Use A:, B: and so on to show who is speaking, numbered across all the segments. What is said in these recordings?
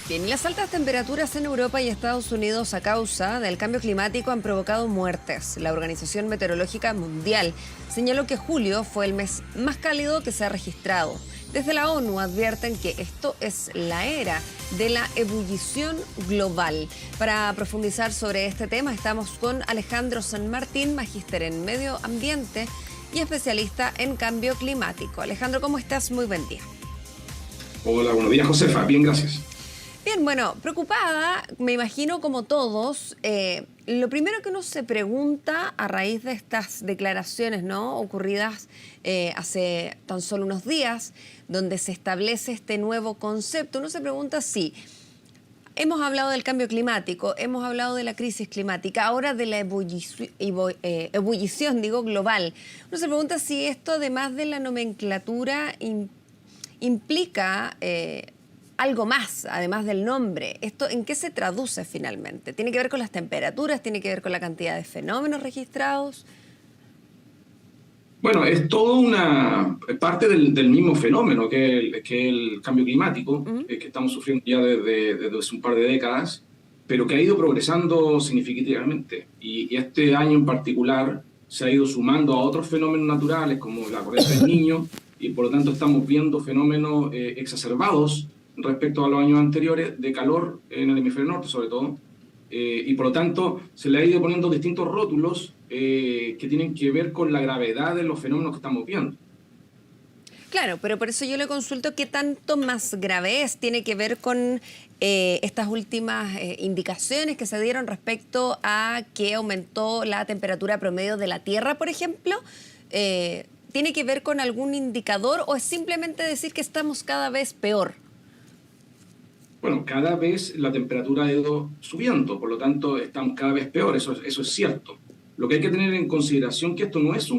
A: Bien, y las altas temperaturas en Europa y Estados Unidos a causa del cambio climático han provocado muertes. La Organización Meteorológica Mundial señaló que julio fue el mes más cálido que se ha registrado. Desde la ONU advierten que esto es la era de la ebullición global. Para profundizar sobre este tema estamos con Alejandro San Martín, magíster en medio ambiente y especialista en cambio climático. Alejandro, ¿cómo estás? Muy buen día.
B: Hola, buenos días, Josefa. Bien, gracias.
A: Bien, bueno, preocupada, me imagino como todos. Lo primero que uno se pregunta a raíz de estas declaraciones, ¿no?, ocurridas hace tan solo unos días, donde se establece este nuevo concepto, uno se pregunta si hemos hablado del cambio climático, hemos hablado de la crisis climática, ahora de la ebullición, global. Uno se pregunta si esto, además de la nomenclatura, implica algo más, además del nombre. ¿Esto en qué se traduce finalmente? ¿Tiene que ver con las temperaturas? ¿Tiene que ver con la cantidad de fenómenos registrados?
B: Bueno, es toda una parte del mismo fenómeno que el cambio climático, que estamos sufriendo ya desde un par de décadas, pero que ha ido progresando significativamente. Y este año en particular se ha ido sumando a otros fenómenos naturales, como la corriente del Niño, y por lo tanto estamos viendo fenómenos exacerbados respecto a los años anteriores de calor en el hemisferio norte, sobre todo. Y por lo tanto se le ha ido poniendo distintos rótulos que tienen que ver con la gravedad de los fenómenos que estamos viendo.
A: Claro, pero por eso yo le consulto qué tanto más grave es. ¿Tiene que ver con estas últimas indicaciones que se dieron respecto a que aumentó la temperatura promedio de la Tierra, por ejemplo? ¿Tiene que ver con algún indicador o es simplemente decir que estamos cada vez peor?
B: Bueno, cada vez la temperatura ha ido subiendo, por lo tanto estamos cada vez peor, eso es cierto. Lo que hay que tener en consideración que esto no es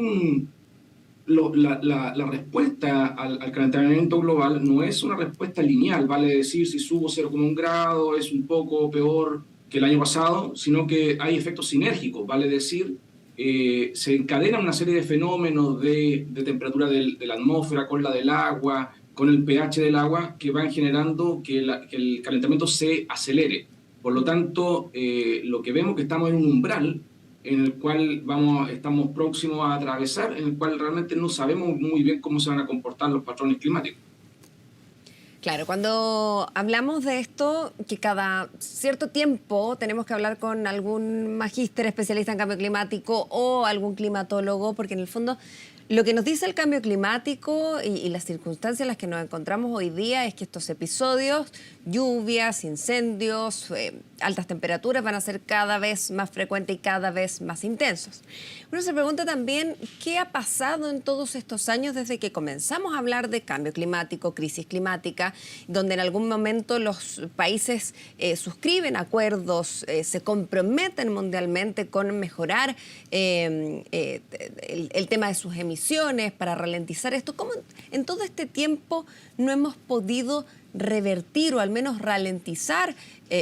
B: la respuesta al calentamiento global no es una respuesta lineal, vale decir si subo 0,1 grado es un poco peor que el año pasado, sino que hay efectos sinérgicos, vale decir se encadena una serie de fenómenos de temperatura de la atmósfera con la del agua, con el pH del agua, que van generando que el calentamiento se acelere. Por lo tanto, lo que vemos es que estamos en un umbral en el cual estamos próximos a atravesar, en el cual realmente no sabemos muy bien cómo se van a comportar los patrones climáticos.
A: Claro, cuando hablamos de esto, que cada cierto tiempo tenemos que hablar con algún magíster especialista en cambio climático o algún climatólogo, porque en el fondo lo que nos dice el cambio climático y las circunstancias en las que nos encontramos hoy día es que estos episodios, lluvias, incendios, altas temperaturas van a ser cada vez más frecuentes y cada vez más intensos. Uno se pregunta también qué ha pasado en todos estos años desde que comenzamos a hablar de cambio climático, crisis climática, donde en algún momento los países suscriben acuerdos, se comprometen mundialmente con mejorar el tema de sus emisiones para ralentizar esto. ¿Cómo en todo este tiempo no hemos podido revertir o al menos ralentizar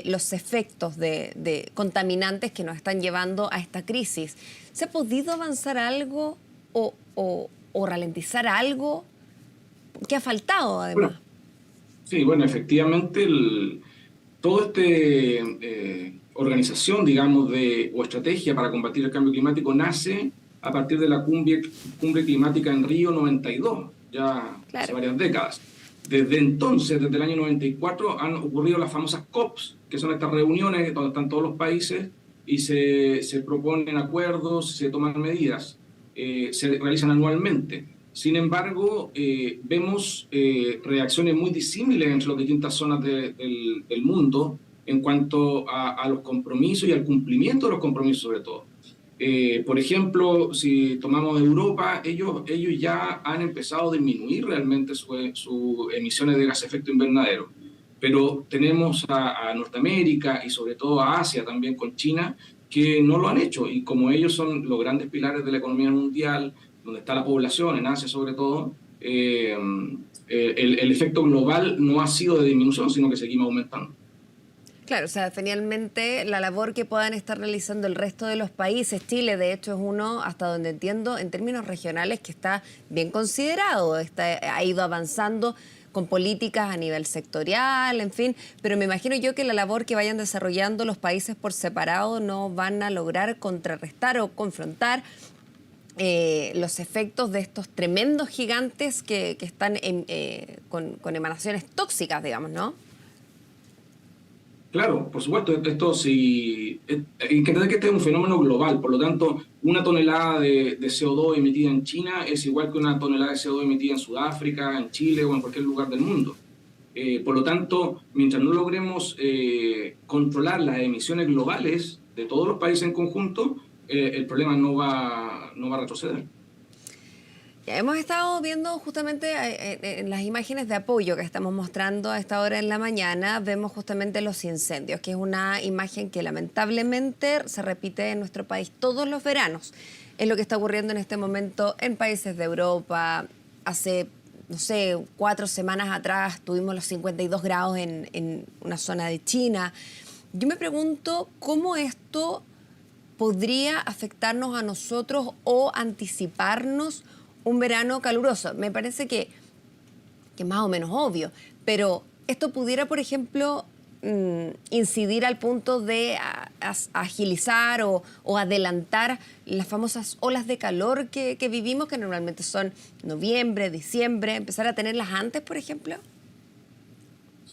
A: los efectos de contaminantes que nos están llevando a esta crisis? ¿Se ha podido avanzar algo o ralentizar algo? ¿Qué ha faltado además?
B: Bueno, efectivamente, toda organización, digamos, o estrategia para combatir el cambio climático nace a partir de la cumbre climática en Río 92, ya hace varias décadas. Desde entonces, desde el año 94, han ocurrido las famosas COPs, que son estas reuniones donde están todos los países y se proponen acuerdos, se toman medidas, se realizan anualmente. Sin embargo, vemos reacciones muy disímiles entre las distintas zonas del mundo en cuanto a los compromisos y al cumplimiento de los compromisos sobre todo. Por ejemplo, si tomamos Europa, ellos ya han empezado a disminuir realmente sus emisiones de gas efecto invernadero. Pero tenemos a Norteamérica y sobre todo a Asia también con China que no lo han hecho. Y como ellos son los grandes pilares de la economía mundial, donde está la población, en Asia sobre todo, el efecto global no ha sido de disminución, sino que seguimos aumentando.
A: Claro, o sea, finalmente la labor que puedan estar realizando el resto de los países, Chile de hecho es uno, hasta donde entiendo, en términos regionales que está bien considerado, ha ido avanzando con políticas a nivel sectorial, en fin, pero me imagino yo que la labor que vayan desarrollando los países por separado no van a lograr contrarrestar o confrontar los efectos de estos tremendos gigantes que están con emanaciones tóxicas, digamos, ¿no?
B: Claro, por supuesto, esto sí, hay que entender que este es un fenómeno global, por lo tanto, una tonelada de CO2 emitida en China es igual que una tonelada de CO2 emitida en Sudáfrica, en Chile o en cualquier lugar del mundo. Por lo tanto, mientras no logremos controlar las emisiones globales de todos los países en conjunto, el problema no va a retroceder.
A: Ya hemos estado viendo justamente en las imágenes de apoyo que estamos mostrando a esta hora en la mañana, vemos justamente los incendios, que es una imagen que lamentablemente se repite en nuestro país todos los veranos. Es lo que está ocurriendo en este momento en países de Europa. Hace, no sé, 4 semanas atrás tuvimos los 52 grados en una zona de China. Yo me pregunto cómo esto podría afectarnos a nosotros o anticiparnos un verano caluroso. Me parece que es más o menos obvio, pero esto pudiera, por ejemplo, incidir al punto de agilizar o adelantar las famosas olas de calor que vivimos, que normalmente son noviembre, diciembre, empezar a tenerlas antes, por ejemplo.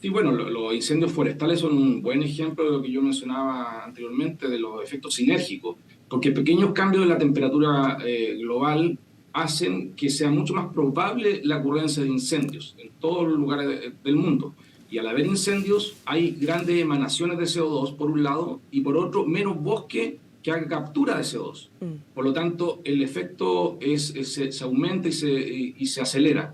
B: Sí, bueno, los incendios forestales son un buen ejemplo de lo que yo mencionaba anteriormente, de los efectos sinérgicos, porque pequeños cambios en la temperatura global hacen que sea mucho más probable la ocurrencia de incendios en todos los lugares del mundo. Y al haber incendios hay grandes emanaciones de CO2 por un lado y por otro menos bosque que haga captura de CO2. Por lo tanto, el efecto se aumenta y se acelera.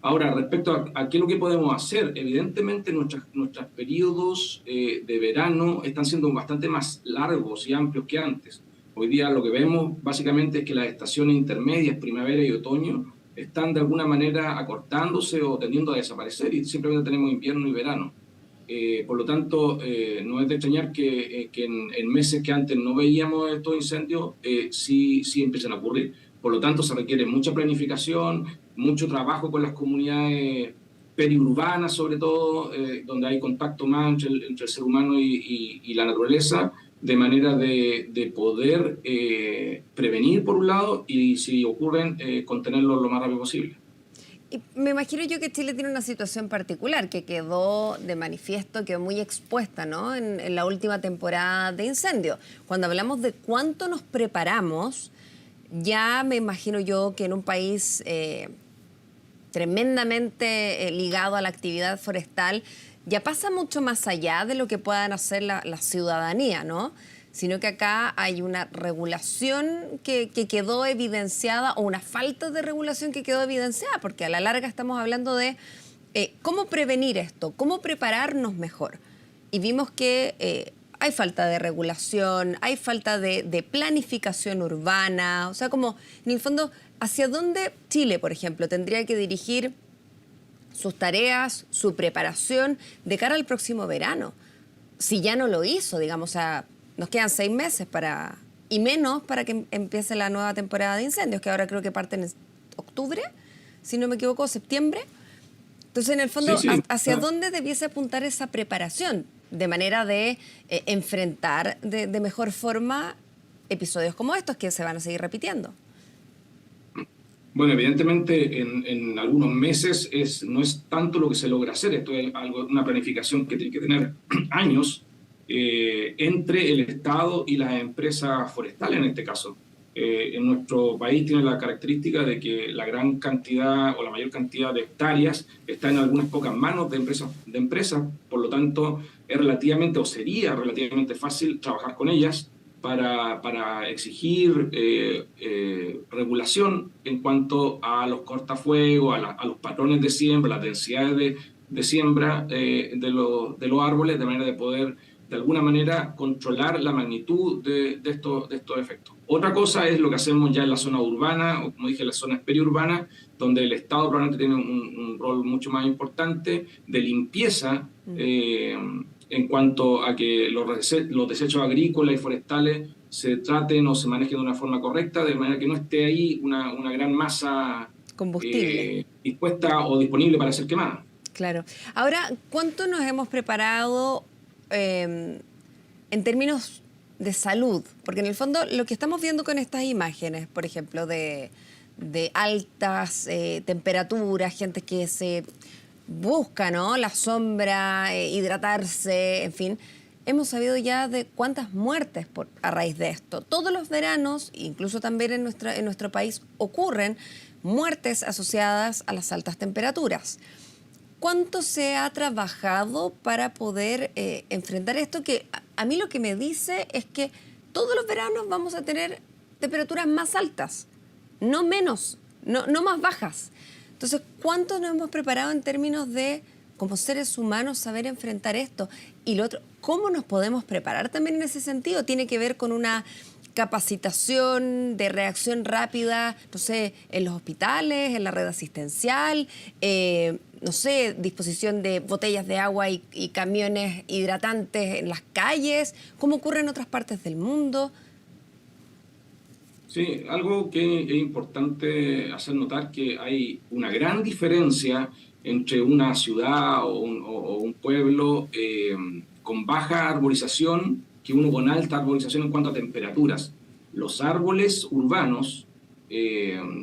B: Ahora, respecto a qué es lo que podemos hacer, evidentemente nuestros periodos de verano están siendo bastante más largos y amplios que antes. Hoy día lo que vemos básicamente es que las estaciones intermedias, primavera y otoño, están de alguna manera acortándose o tendiendo a desaparecer y simplemente tenemos invierno y verano. Por lo tanto, no es de extrañar que en meses que antes no veíamos estos incendios, sí empiezan a ocurrir. Por lo tanto, se requiere mucha planificación, mucho trabajo con las comunidades periurbanas, sobre todo, donde hay contacto más entre el ser humano y la naturaleza, de manera de poder prevenir, por un lado, y si ocurren, contenerlos lo más rápido posible.
A: Y me imagino yo que Chile tiene una situación particular que quedó de manifiesto, quedó muy expuesta, ¿no? En la última temporada de incendio. Cuando hablamos de cuánto nos preparamos, ya me imagino yo que en un país tremendamente ligado a la actividad forestal, ya pasa mucho más allá de lo que puedan hacer la ciudadanía, ¿no? Sino que acá hay una regulación que quedó evidenciada o una falta de regulación que quedó evidenciada, porque a la larga estamos hablando de cómo prevenir esto, cómo prepararnos mejor. Y vimos que hay falta de regulación, hay falta de planificación urbana, o sea, como en el fondo, ¿hacia dónde Chile, por ejemplo, tendría que dirigir sus tareas, su preparación de cara al próximo verano? Si ya no lo hizo, digamos, o sea, nos quedan 6 meses y menos para que empiece la nueva temporada de incendios, que ahora creo que parte en octubre, si no me equivoco, septiembre. Entonces, en el fondo, sí. ¿Hacia dónde debiese apuntar esa preparación? De manera de enfrentar de mejor forma episodios como estos que se van a seguir repitiendo.
B: Bueno, evidentemente en algunos meses no es tanto lo que se logra hacer. Esto es una planificación que tiene que tener años entre el Estado y las empresas forestales en este caso. En nuestro país tiene la característica de que la gran cantidad o la mayor cantidad de hectáreas está en algunas pocas manos de empresas, por lo tanto es relativamente o sería relativamente fácil trabajar con ellas para exigir regulación en cuanto a los cortafuegos, a los patrones de siembra, las densidades de siembra de los árboles, de manera de poder de alguna manera controlar la magnitud de estos efectos. Otra cosa es lo que hacemos ya en la zona urbana, o como dije, en las zonas periurbanas, donde el Estado probablemente tiene un rol mucho más importante de limpieza en cuanto a que los desechos agrícolas y forestales se traten o se manejen de una forma correcta, de manera que no esté ahí una gran masa
A: combustible
B: dispuesta o disponible para ser quemada.
A: Claro. Ahora, ¿cuánto nos hemos preparado en términos de salud? Porque en el fondo lo que estamos viendo con estas imágenes, por ejemplo, de altas temperaturas, gente que se busca, ¿no?, la sombra, hidratarse, en fin. Hemos sabido ya de cuántas muertes a raíz de esto. Todos los veranos, incluso también en nuestro país, ocurren muertes asociadas a las altas temperaturas. ¿Cuánto se ha trabajado para poder enfrentar esto? Que a mí lo que me dice es que todos los veranos vamos a tener temperaturas más altas, no menos, no más bajas. Entonces, ¿cuánto nos hemos preparado en términos de, como seres humanos, saber enfrentar esto? Y lo otro, ¿cómo nos podemos preparar también en ese sentido? Tiene que ver con una capacitación de reacción rápida, no sé, en los hospitales, en la red asistencial, no sé, disposición de botellas de agua y camiones hidratantes en las calles, como ocurre en otras partes del mundo.
B: Sí, algo que es importante hacer notar que hay una gran diferencia entre una ciudad o un pueblo con baja arborización que uno con alta arborización en cuanto a temperaturas. Los árboles urbanos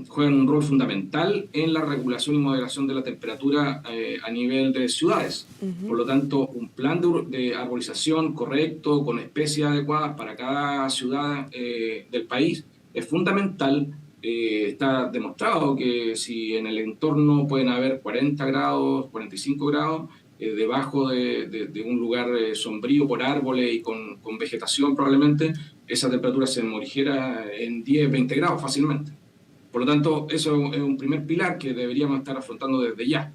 B: juegan un rol fundamental en la regulación y moderación de la temperatura a nivel de ciudades. Por lo tanto, un plan de arborización correcto, con especies adecuadas para cada ciudad del país, es fundamental. Está demostrado que si en el entorno pueden haber 40 grados, 45 grados, debajo de un lugar sombrío por árboles y con vegetación probablemente, esa temperatura se morigera en 10, 20 grados fácilmente. Por lo tanto, eso es un primer pilar que deberíamos estar afrontando desde ya.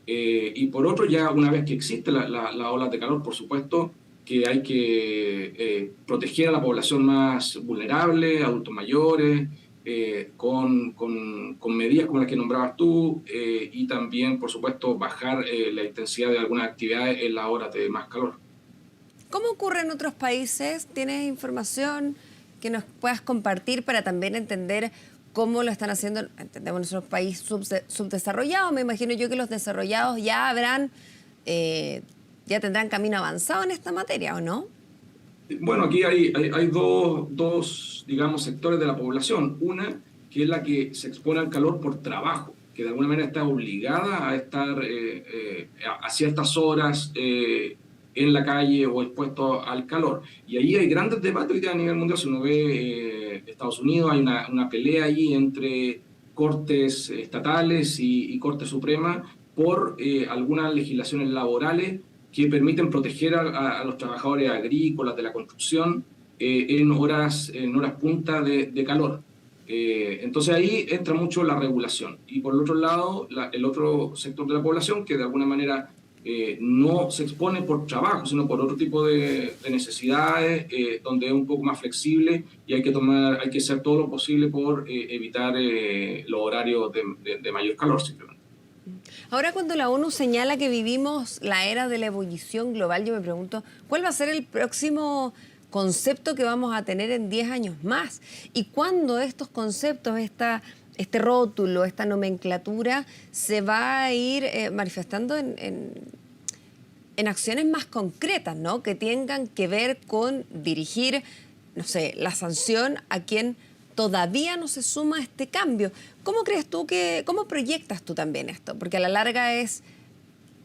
B: Y por otro, ya una vez que existe la ola de calor, por supuesto, que hay que proteger a la población más vulnerable, adultos mayores, con medidas como las que nombrabas tú, y también, por supuesto, bajar la intensidad de algunas actividades en las horas de más calor.
A: ¿Cómo ocurre en otros países? ¿Tienes información que nos puedas compartir para también entender cómo lo están haciendo? Entendemos nuestros países subdesarrollados. Me imagino yo que los desarrollados ya ya tendrán camino avanzado en esta materia, ¿o no?
B: Bueno, aquí hay dos, digamos, sectores de la población. Una, que es la que se expone al calor por trabajo, que de alguna manera está obligada a estar a ciertas horas en la calle o expuesto al calor. Y ahí hay grandes debates hoy día a nivel mundial. Si uno ve Estados Unidos, hay una pelea allí entre cortes estatales y Corte Suprema por algunas legislaciones laborales que permiten proteger a los trabajadores agrícolas de la construcción en horas punta de calor. Entonces ahí entra mucho la regulación. Y por el otro lado, el otro sector de la población que de alguna manera no se expone por trabajo, sino por otro tipo de necesidades, donde es un poco más flexible y hay que hacer todo lo posible por evitar los horarios de mayor calor, simplemente.
A: Ahora, cuando la ONU señala que vivimos la era de la ebullición global, yo me pregunto, ¿cuál va a ser el próximo concepto que vamos a tener en 10 años más? ¿Y cuándo estos conceptos, este rótulo, esta nomenclatura, se va a ir manifestando en acciones más concretas, ¿no?, que tengan que ver con dirigir, no sé, la sanción a quien todavía no se suma a este cambio? ¿Cómo crees tú cómo proyectas tú también esto? Porque a la larga es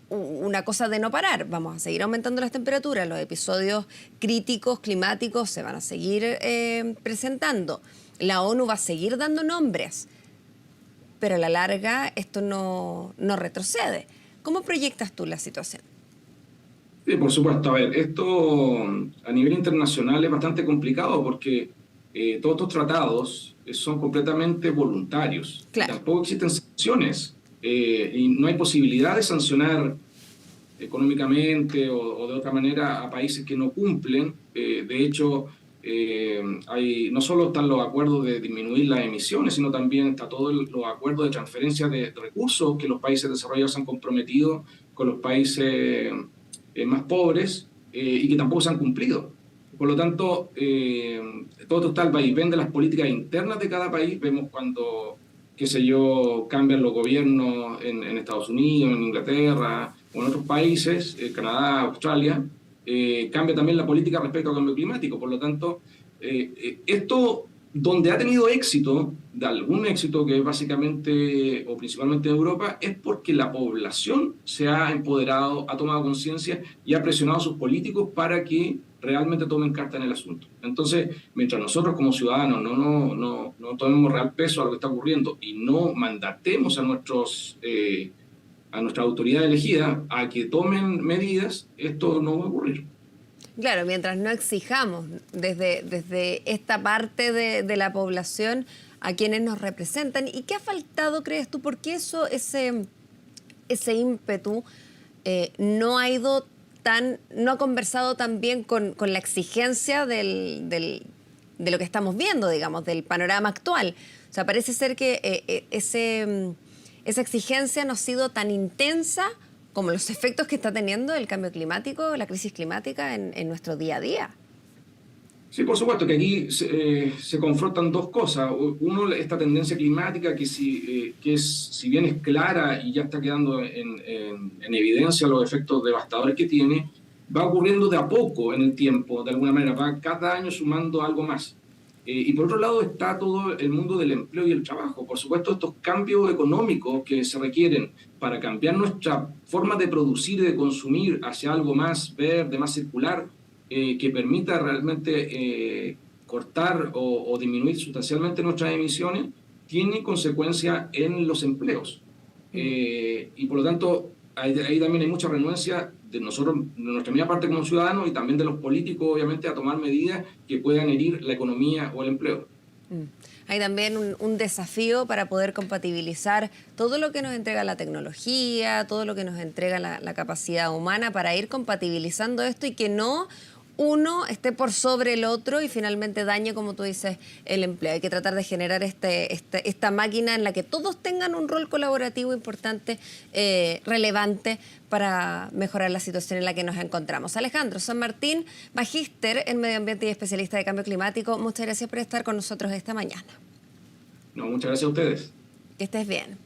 A: una cosa de no parar. Vamos a seguir aumentando las temperaturas, los episodios críticos climáticos se van a seguir presentando. La ONU va a seguir dando nombres, pero a la larga esto no retrocede. ¿Cómo proyectas tú la situación?
B: Sí, por supuesto. A ver, esto a nivel internacional es bastante complicado porque todos estos tratados son completamente voluntarios.
A: Claro.
B: Tampoco existen sanciones y no hay posibilidad de sancionar económicamente o de otra manera a países que no cumplen. De hecho, no solo están los acuerdos de disminuir las emisiones, sino también está todos los acuerdos de transferencia de recursos que los países desarrollados se han comprometido con los países más pobres y que tampoco se han cumplido. Por lo tanto, todo está al vaivén de las políticas internas de cada país. Vemos cuando, qué sé yo, cambian los gobiernos en Estados Unidos, en Inglaterra, o en otros países, Canadá, Australia, cambia también la política respecto al cambio climático. Por lo tanto, esto, donde ha tenido éxito, de algún éxito que es básicamente o principalmente en Europa, es porque la población se ha empoderado, ha tomado conciencia y ha presionado a sus políticos para que realmente tomen carta en el asunto. Entonces, mientras nosotros como ciudadanos no tomemos real peso a lo que está ocurriendo y no mandatemos a nuestra autoridad elegida a que tomen medidas, esto no va a ocurrir.
A: Claro, mientras no exijamos desde esta parte de la población a quienes nos representan. ¿Y qué ha faltado, crees tú? ¿Por qué ese ímpetu no ha ido no ha conversado tan bien con la exigencia de lo que estamos viendo, digamos, del panorama actual? O sea, parece ser que esa exigencia no ha sido tan intensa como los efectos que está teniendo el cambio climático, la crisis climática en nuestro día a día.
B: Sí, por supuesto que aquí se confrontan dos cosas. Uno, esta tendencia climática si bien es clara y ya está quedando en evidencia los efectos devastadores que tiene, va ocurriendo de a poco en el tiempo, de alguna manera, va cada año sumando algo más. Y por otro lado está todo el mundo del empleo y el trabajo. Por supuesto, estos cambios económicos que se requieren para cambiar nuestra forma de producir y de consumir hacia algo más verde, más circular, que permita realmente cortar o disminuir sustancialmente nuestras emisiones, tiene consecuencia en los empleos. Y por lo tanto, ahí también hay mucha renuencia de nosotros, de nuestra misma parte como ciudadanos y también de los políticos, obviamente, a tomar medidas que puedan herir la economía o el empleo.
A: Hay también un desafío para poder compatibilizar todo lo que nos entrega la tecnología, todo lo que nos entrega la capacidad humana para ir compatibilizando esto y que no uno esté por sobre el otro y finalmente dañe, como tú dices, el empleo. Hay que tratar de generar esta máquina en la que todos tengan un rol colaborativo importante, relevante para mejorar la situación en la que nos encontramos. Alejandro San Martín, magíster en medio ambiente y especialista de cambio climático, muchas gracias por estar con nosotros esta mañana.
B: No, muchas gracias a ustedes.
A: Que estés bien.